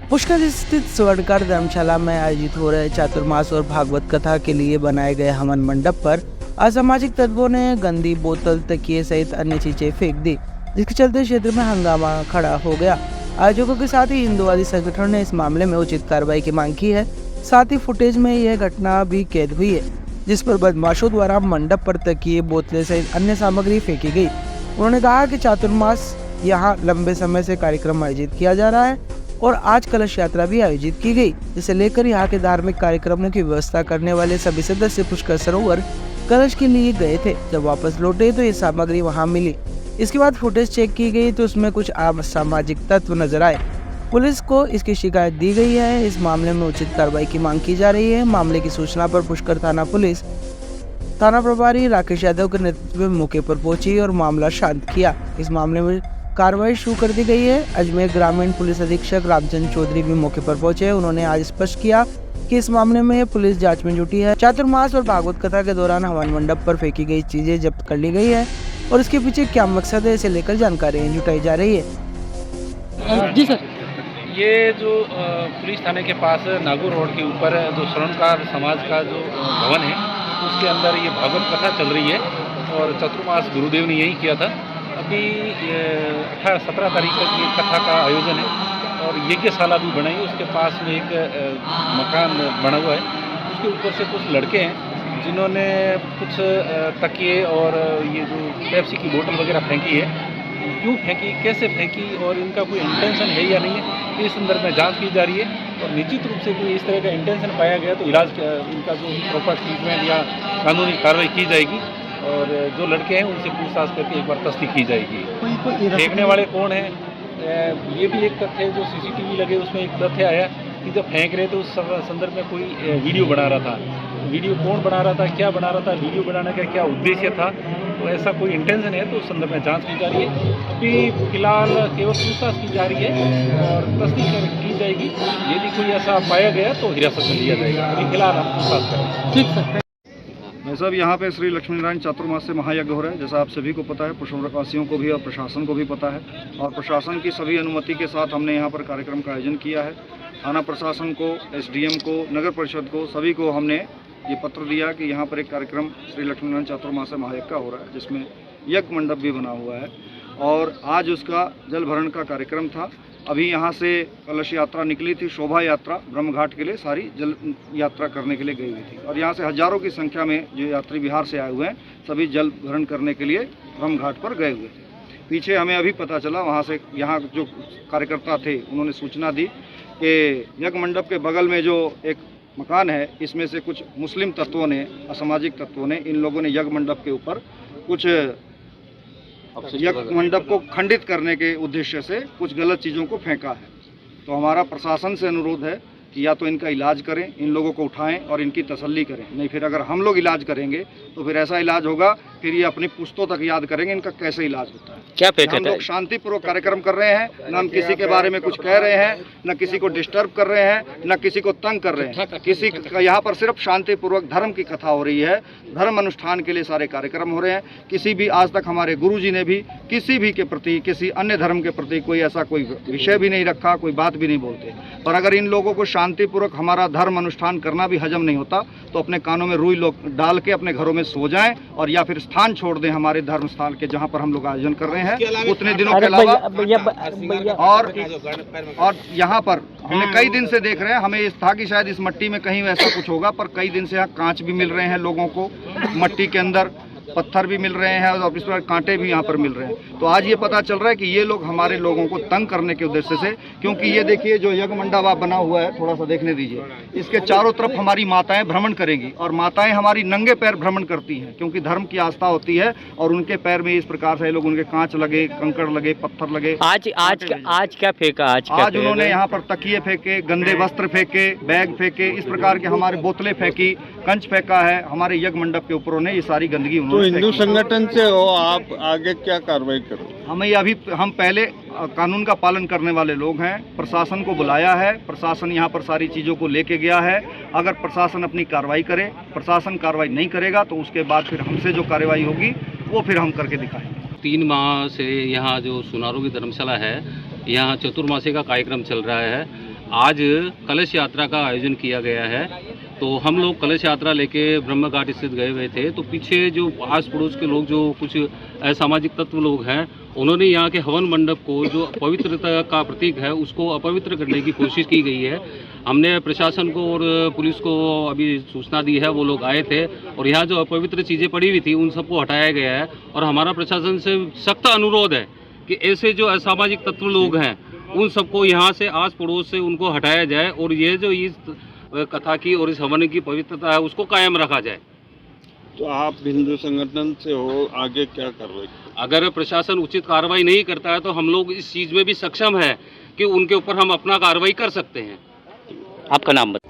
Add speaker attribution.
Speaker 1: पुष्कर स्थित स्वर्णकार धर्मशाला में आयोजित हो रहे चातुर्मास और भागवत कथा के लिए बनाए गए हवन मंडप पर असामाजिक तत्वों ने गंदी बोतल, तकिए सहित अन्य चीजें फेंक दी, जिसके चलते क्षेत्र में हंगामा खड़ा हो गया। आयोजकों के साथ ही हिंदूवादी संगठन ने इस मामले में उचित कार्रवाई की मांग की है। साथ ही फुटेज में यह घटना भी कैद हुई है, जिस पर बदमाशों द्वारा मंडप पर तकिए, बोतलें सहित अन्य सामग्री फेंकी गई। उन्होंने कहा कि चातुर्मास यहाँ लंबे समय से कार्यक्रम आयोजित किया जा रहा है और आज कलश यात्रा भी आयोजित की गई, जिसे लेकर यहाँ के धार्मिक कार्यक्रमों की व्यवस्था करने वाले सभी सदस्य पुष्कर सरोवर कलश के लिए गए थे। जब वापस लौटे तो ये सामग्री वहाँ मिली। इसके बाद फुटेज चेक की गई तो उसमें कुछ असामाजिक तत्व नजर आए। पुलिस को इसकी शिकायत दी गई है। इस मामले में उचित कार्रवाई की मांग की जा रही है। मामले की सूचना पर पुष्कर थाना पुलिस थाना प्रभारी राकेश यादव के नेतृत्व में मौके पर पहुंची और मामला शांत किया। इस मामले में कार्रवाई शुरू कर दी गई है। अजमेर ग्रामीण पुलिस अधीक्षक रामचंद्र चौधरी भी मौके पर पहुंचे। उन्होंने आज स्पष्ट किया कि इस मामले में पुलिस जांच में जुटी है। चातुर्मास और भागवत कथा के दौरान हवन मंडप पर फेंकी गई चीजें जब्त कर ली गई है और इसके पीछे क्या मकसद है, इसे लेकर जानकारी जुटाई जा रही है।
Speaker 2: जी सर,
Speaker 3: ये जो पुलिस थाने के पास नागौर रोड के ऊपर जो स्वर्णकार समाज का जो भवन है, उसके अंदर ये भागवत कथा चल रही है और चतुर्मास गुरुदेव ने यही किया था। अभी 17 तारीख तक ये कथा का आयोजन है और यज्ञशाला भी बनाई है। उसके पास में एक मकान बना हुआ है, उसके ऊपर से कुछ लड़के हैं जिन्होंने कुछ तकिए और ये जो पेप्सी की बोतल वगैरह फेंकी है। क्यों फेंकी, कैसे फेंकी और इनका कोई इंटेंशन है या नहीं है, इस संदर्भ में जांच की जा रही है। और निश्चित रूप से कोई इस तरह का इंटेंशन पाया गया तो इलाज इनका जो प्रॉपर ट्रीटमेंट या कानूनी कार्रवाई की जाएगी और जो लड़के हैं उनसे पूछताछ करके एक बार तस्दीक की जाएगी। फेंकने वाले कौन हैं, ये भी एक तथ्य है। जो सीसीटीवी लगे उसमें एक तथ्य आया कि जब फेंक रहे थे उस संदर्भ में कोई वीडियो बना रहा था। वीडियो कौन बना रहा था, क्या बना रहा था, वीडियो बनाने का क्या उद्देश्य था, तो ऐसा कोई इंटेंशन है तो उस संदर्भ में जांच की जा रही है। अभी फिलहाल केवल पूछताछ की जा रही है और तस्दीक की जाएगी। यदि कोई ऐसा पाया गया तो हिरासत में लिया जाएगा। अभी फिलहाल हम पूछताछ करेंगे।
Speaker 2: ठीक सर।
Speaker 4: भाई साहब, यहाँ पे श्री लक्ष्मी नारायण चातुर्मास से महायज्ञ हो रहा है, जैसा आप सभी को पता है, पुष्पवासियों को भी और प्रशासन को भी पता है। और प्रशासन की सभी अनुमति के साथ हमने यहाँ पर कार्यक्रम का आयोजन किया है। थाना प्रशासन को, एसडीएम को, नगर परिषद को, सभी को हमने ये पत्र दिया कि यहाँ पर एक कार्यक्रम श्री लक्ष्मी नारायण चातुर्मास से महायज्ञ का हो रहा है, जिसमें यज्ञ मंडप भी बना हुआ है और आज उसका जल भरण का कार्यक्रम था। अभी यहाँ से कलश यात्रा निकली थी, शोभा यात्रा ब्रह्म घाट के लिए सारी जल यात्रा करने के लिए गई हुई थी और यहाँ से हजारों की संख्या में जो यात्री बिहार से आए हुए हैं सभी जल भरण करने के लिए ब्रह्म घाट पर गए हुए थे। पीछे हमें अभी पता चला, वहाँ से यहाँ जो कार्यकर्ता थे उन्होंने सूचना दी कि यज्ञ मंडप के बगल में जो एक मकान है, इसमें से कुछ मुस्लिम तत्वों ने, असामाजिक तत्वों ने, इन लोगों ने यज्ञ मंडप के ऊपर कुछ यज्ञ मंडप को खंडित करने के उद्देश्य से कुछ गलत चीज़ों को फेंका है। तो हमारा प्रशासन से अनुरोध है कि या तो इनका इलाज करें, इन लोगों को उठाएं और इनकी तसल्ली करें। नहीं फिर अगर हम लोग इलाज करेंगे तो फिर ऐसा इलाज होगा, फिर ये अपनी पुश्तों तक याद करेंगे इनका कैसे इलाज होता है।
Speaker 2: क्या फेंका
Speaker 4: हम लोग शांतिपूर्वक कार्यक्रम कर रहे हैं, न हम किसी के बारे में कुछ कह रहे हैं, न किसी को डिस्टर्ब कर रहे हैं, न किसी को तंग कर रहे हैं। किसी का यहाँ पर सिर्फ शांतिपूर्वक धर्म की कथा हो रही है, धर्म अनुष्ठान के लिए सारे कार्यक्रम हो रहे हैं। किसी भी आज तक हमारे गुरुजी ने भी किसी भी के प्रति, किसी अन्य धर्म के प्रति कोई ऐसा कोई विषय भी नहीं रखा, कोई बात भी नहीं बोलते। पर अगर इन लोगों को शांतिपूर्वक हमारा धर्म अनुष्ठान करना भी हजम नहीं होता तो अपने कानों में रुई लोग डाल के अपने घरों में सो जाएं और या फिर स्थान छोड़ दें हमारे धर्म स्थान के, जहां पर हम लोग आयोजन कर रहे हैं उतने दिनों के अलावा। और यहाँ पर हमने कई दिन से देख रहे हैं, हमें इस था कि शायद इस मट्टी में कहीं ऐसा कुछ होगा, पर कई दिन से यहाँ कांच भी मिल रहे हैं लोगों को, मट्टी के अंदर पत्थर भी मिल रहे हैं और इस पर कांटे भी यहाँ पर मिल रहे हैं। तो आज ये पता चल रहा है कि ये लोग हमारे लोगों को तंग करने के उद्देश्य से, क्योंकि ये देखिए जो यज्ञ मंडप बना हुआ है, थोड़ा सा देखने दीजिए, इसके चारों तरफ हमारी माताएं भ्रमण करेंगी और माताएं हमारी नंगे पैर भ्रमण करती हैं, क्योंकि धर्म की आस्था होती है और उनके पैर में इस प्रकार से लोग, उनके कांच लगे, कंकड़ लगे, पत्थर लगे।
Speaker 2: आज क्या फेंका? आज
Speaker 4: उन्होंने यहाँ पर तकिए फेंके, गंदे वस्त्र फेंके, बैग फेंके, इस प्रकार के हमारे बोतलें फेंकी, कंच फेंका है हमारे यज्ञ मंडप के ऊपर। उन्हें ये सारी गंदगी
Speaker 5: तो हिंदू संगठन से हो, आप आगे क्या कार्रवाई करो?
Speaker 4: हम पहले कानून का पालन करने वाले लोग हैं। प्रशासन को बुलाया है, प्रशासन यहाँ पर सारी चीज़ों को लेके गया है। अगर प्रशासन अपनी कार्रवाई करे, प्रशासन कार्रवाई नहीं करेगा तो उसके बाद फिर हमसे जो कार्रवाई होगी वो फिर हम करके दिखाएंगे।
Speaker 6: 3 माह से यहाँ जो सुनारों की धर्मशाला है, यहाँ चतुर्मासी का कार्यक्रम चल रहा है
Speaker 3: आज कलश यात्रा का आयोजन किया गया है। तो हम लोग कलश यात्रा लेके ब्रह्म घाट स्थित गए हुए थे। तो पीछे जो आस पड़ोस के लोग, जो कुछ असामाजिक तत्व लोग हैं, उन्होंने यहाँ के हवन मंडप को, जो पवित्रता का प्रतीक है, उसको अपवित्र करने की कोशिश की गई है। हमने प्रशासन को और पुलिस को अभी सूचना दी है, वो लोग आए थे और यहाँ जो अपवित्र चीज़ें पड़ी हुई थी उन सबको हटाया गया है। और हमारा प्रशासन से सख्त अनुरोध है कि ऐसे जो असामाजिक तत्व लोग हैं उन सबको यहाँ से आस पड़ोस से उनको हटाया जाए और ये जो इस कथा की और इस हवन की पवित्रता है उसको कायम रखा जाए।
Speaker 5: तो आप हिंदू संगठन से हो, आगे क्या कार्रवाई?
Speaker 3: अगर प्रशासन उचित कार्रवाई नहीं करता है तो हम लोग इस चीज़ में भी सक्षम है कि उनके ऊपर हम अपना कार्रवाई कर सकते हैं।
Speaker 2: आपका नाम बताइए।